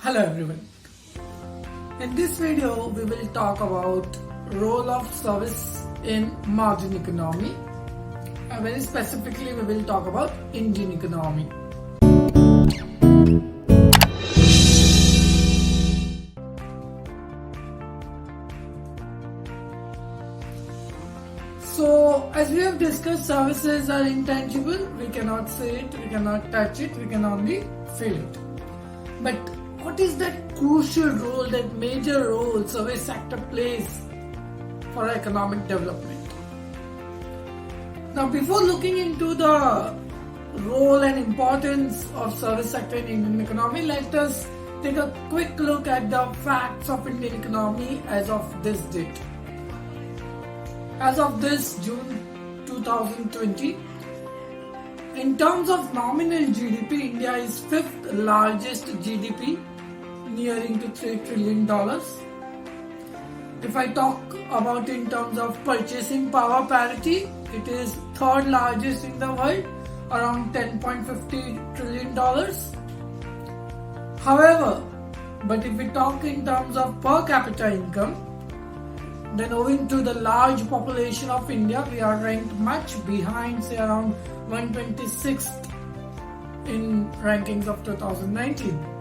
Hello everyone. In this video we will talk about role of service in modern economy. Very specifically we will talk about Indian economy. So as we have discussed, services are intangible. We cannot see it, we cannot touch it, we can only feel it. But what is that crucial role, that major role service sector plays for economic development? Now, before looking into the role and importance of service sector in Indian economy, let us take a quick look at the facts of Indian economy as of this date. As of this June 2020, in terms of nominal GDP, India is fifth largest GDP, nearing to $3 trillion. If I talk about in terms of purchasing power parity, it is third largest in the world, around $10.50 trillion. However, but if we talk in terms of per capita income, then owing to the large population of India, we are ranked much behind, say around 126th in rankings of 2019.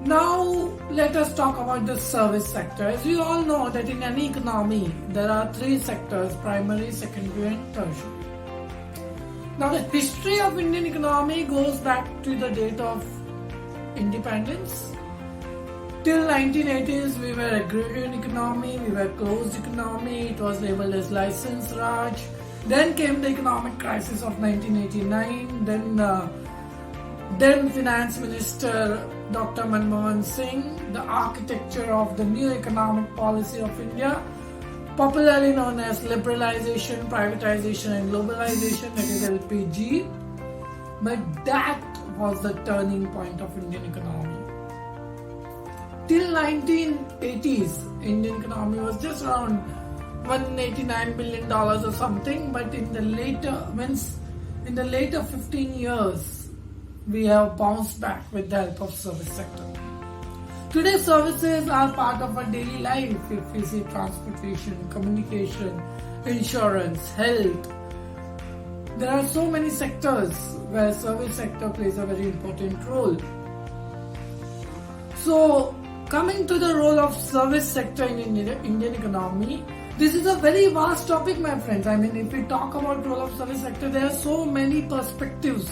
Now let us talk about the service sector. As you all know that in any economy there are three sectors: primary, secondary and tertiary. Now the history of Indian economy goes back to the date of independence. Till 1980s we were agrarian economy, we were closed economy, it was labeled as license Raj. Then came the economic crisis of 1989, then Finance Minister Dr. Mod1 Singh, the architecture of the new economic policy of India, popularly known as liberalization, privatization and globalization, that is LPG. But that was the turning point of Indian economy. Till 1980s, Indian economy was just around $189 billion or something, but in the later 15 years, we have bounced back with the help of service sector. Today, services are part of our daily life. If we see transportation, communication, insurance, health, there are so many sectors where service sector plays a very important role. So, coming to the role of service sector in Indian economy, this is a very vast topic, my friends. I mean, if we talk about role of service sector, there are so many perspectives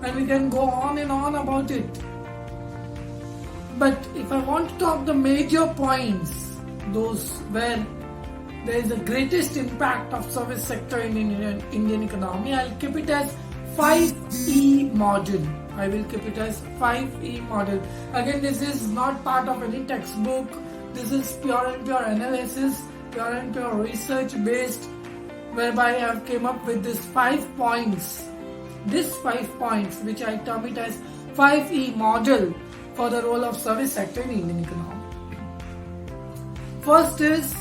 and we can go on and on about it. But if I want to talk the major points, those where there is the greatest impact of service sector in Indian economy, I'll keep it as 5E model. I will keep it as 5E model. Again, this is not part of any textbook. This is pure and pure analysis, pure and pure research based, whereby I have came up with these 5 points. These 5 points, which I term it as 5E model for the role of service sector in Indian economy. First is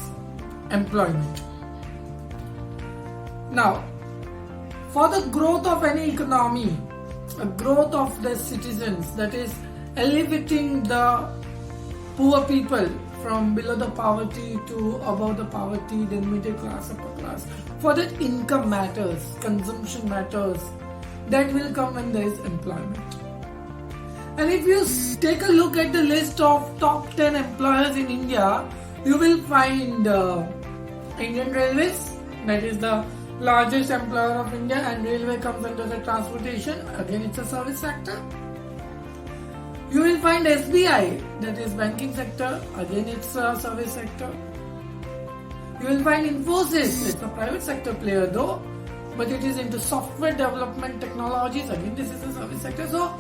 employment. Now, for the growth of any economy, a growth of the citizens, that is elevating the poor people from below the poverty to above the poverty, then middle class, upper class. For that, income matters, consumption matters. That will come when there is employment. And if you take a look at the list of top 10 employers in India, you will find Indian Railways, that is the largest employer of India, and railway comes under the transportation. Again, it's a service sector. You will find SBI, that is banking sector. Again, it's a service sector. You will find Infosys, it's a private sector player though, but it is into software development technologies. Again, this is a service sector. So,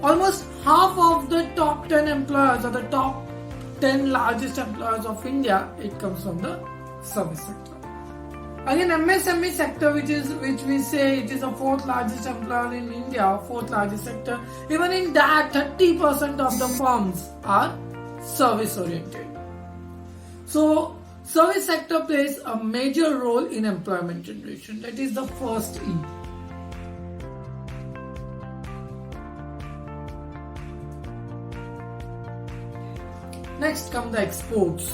almost half of the top 10 employers or the top 10 largest employers of India, it comes from the service sector. Again, MSME sector, which we say it is the fourth largest employer in India, fourth largest sector. Even in that, 30% of the firms are service oriented. So, service sector plays a major role in employment generation. That is the first E. Next come the exports.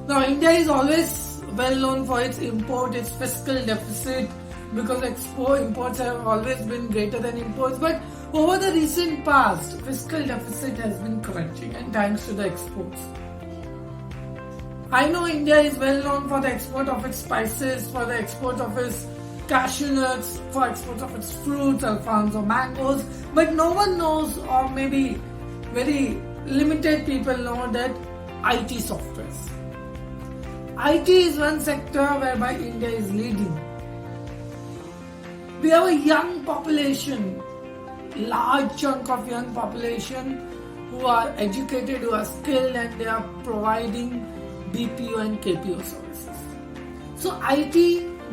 Now India is always well known for its its fiscal deficit, because imports have always been greater than imports, but over the recent past, fiscal deficit has been correcting, and thanks to the exports. I know India is well known for the export of its spices, for the export of its cashew nuts, for export of its fruits, alfonso mangoes, but no one knows, or maybe very limited people know, that IT softwares. IT is one sector whereby India is leading. We have a young population, large chunk of young population who are educated, who are skilled, and they are providing BPO and KPO services. So IT,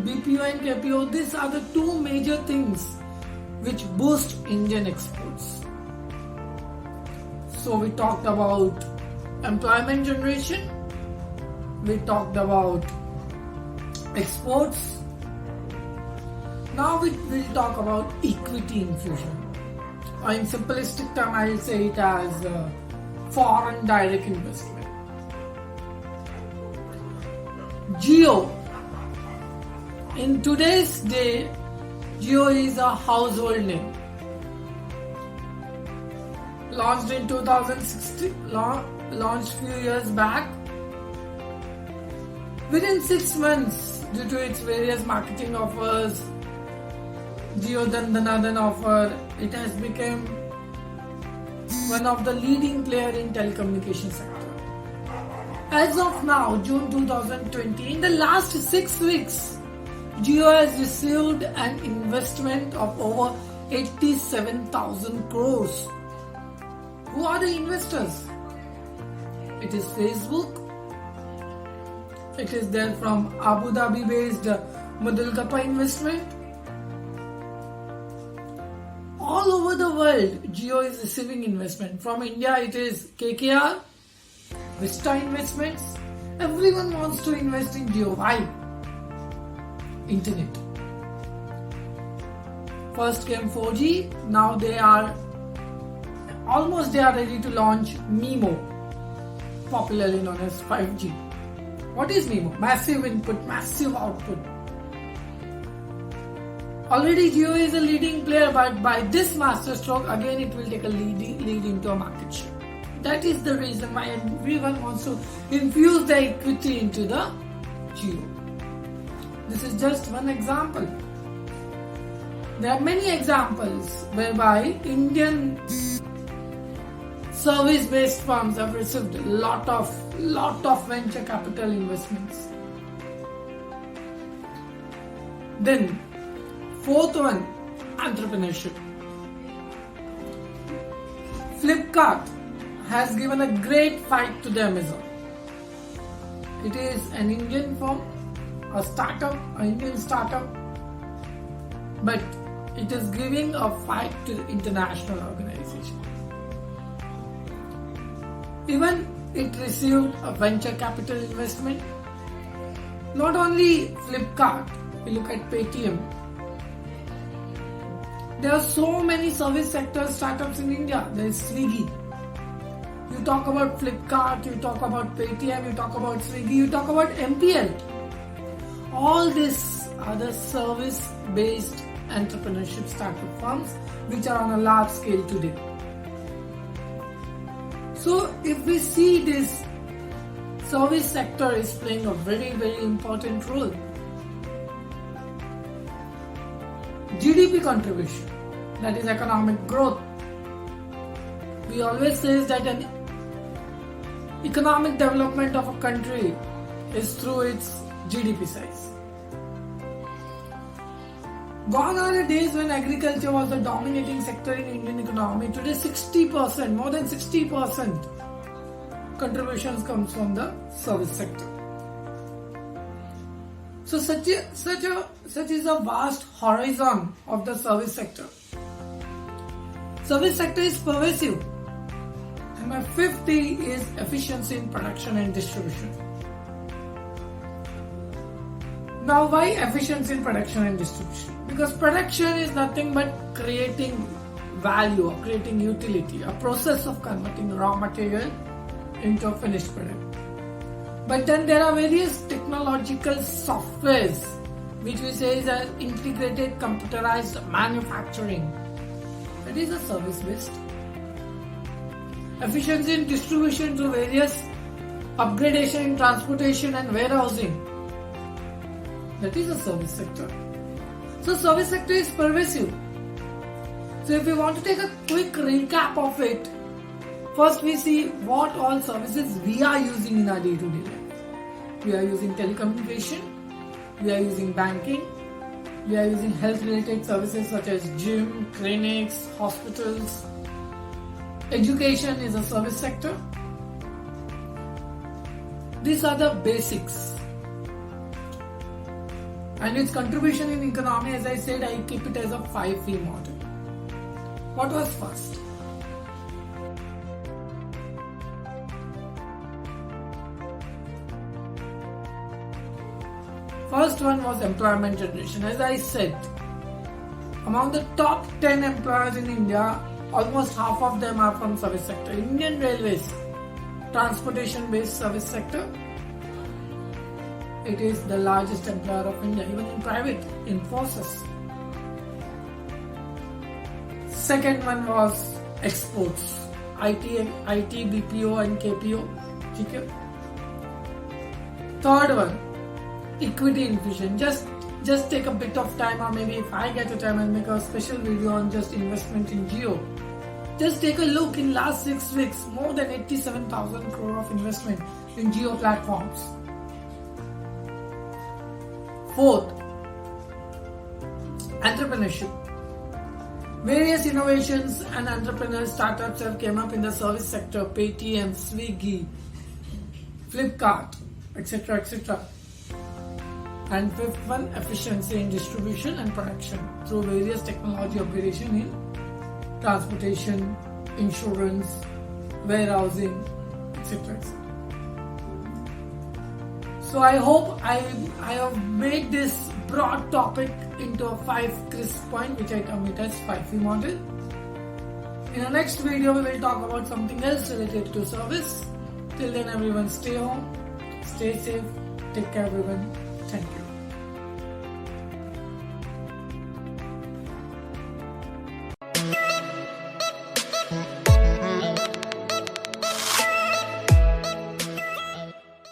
BPO and KPO, these are the two major things which boost Indian exports. So we talked about employment generation, we talked about exports. Now we will talk about equity infusion. Or in simplistic term, I will say it as foreign direct investment. Jio. In today's day, Jio is a household name. Launched in 2016, launched few years back. Within 6 months, due to its various marketing offers, Jio Dandanadan offer, it has become one of the leading player in telecommunication sector. As of now, June 2020, in the last 6 weeks, Jio has received an investment of over 87,000 crores. Who are the investors? It is Facebook. It is there from Abu Dhabi based Madulgapa Investment. All over the world, Jio is receiving investment. From India, it is KKR, Vista Investments. Everyone wants to invest in Jio. Why? Internet. First came 4G. Now they are ready to launch MIMO, popularly known as 5G. What is MIMO? Massive input, massive output. Already Jio is a leading player, but by this masterstroke, again it will take a lead into a market share. That is the reason why everyone wants to infuse the equity into the Jio. This is just one example. There are many examples whereby Indian service-based firms have received a lot of venture capital investments. Then, fourth one, entrepreneurship. Flipkart has given a great fight to the Amazon. It is an Indian firm, an Indian startup, but it is giving a fight to the international organization. Even it received a venture capital investment. Not only Flipkart, we look at Paytm. There are so many service sector startups in India. There is Swiggy. You talk about Flipkart, you talk about Paytm, you talk about Swiggy, you talk about MPL. All these are the service-based entrepreneurship startup firms which are on a large scale today. So if we see this service sector is playing a very, very important role. GDP contribution, that is economic growth. We always say that an economic development of a country is through its GDP size. Gone are the days when agriculture was the dominating sector in Indian economy. Today 60%, more than 60% contributions comes from the service sector. So such is a vast horizon of the service sector. Service sector is pervasive. And my fifth T is efficiency in production and distribution. Now why efficiency in production and distribution? Because production is nothing but creating value or creating utility, a process of converting raw material into a finished product. But then there are various technological softwares which we say is an integrated computerized manufacturing. That is a service based. Efficiency in distribution through various upgradation in transportation and warehousing. That is a service sector. So service sector is pervasive. So if we want to take a quick recap of it, first we see what all services we are using in our day-to-day life. We are using telecommunication, we are using banking, we are using health-related services such as gym, clinics, hospitals. Education is a service sector. These are the basics. And its contribution in economy, as I said, I keep it as a 5V model. What was first? First one was employment generation. As I said, among the top 10 employers in India, almost half of them are from service sector. Indian Railways, transportation based service sector. It is the largest employer of India, even in private, Infosys. Second one was exports, IT, BPO and KPO. Okay. Third one, equity infusion. Just take a bit of time, or maybe if I get a time, I'll make a special video on just investment in Jio. Just take a look in last 6 weeks, more than 87,000 crore of investment in Jio platforms. Fourth, entrepreneurship. Various innovations and entrepreneurs startups have came up in the service sector, Paytm, Swiggy, Flipkart, etc. etc. And fifth one, efficiency in distribution and production through various technology upgradation in transportation, insurance, warehousing, etc. etc. So I hope I have made this broad topic into a 5 crisp point, which I term it as 5V model. In the next video, we will talk about something else related to service. Till then, everyone stay home, stay safe, take care everyone. Thank you.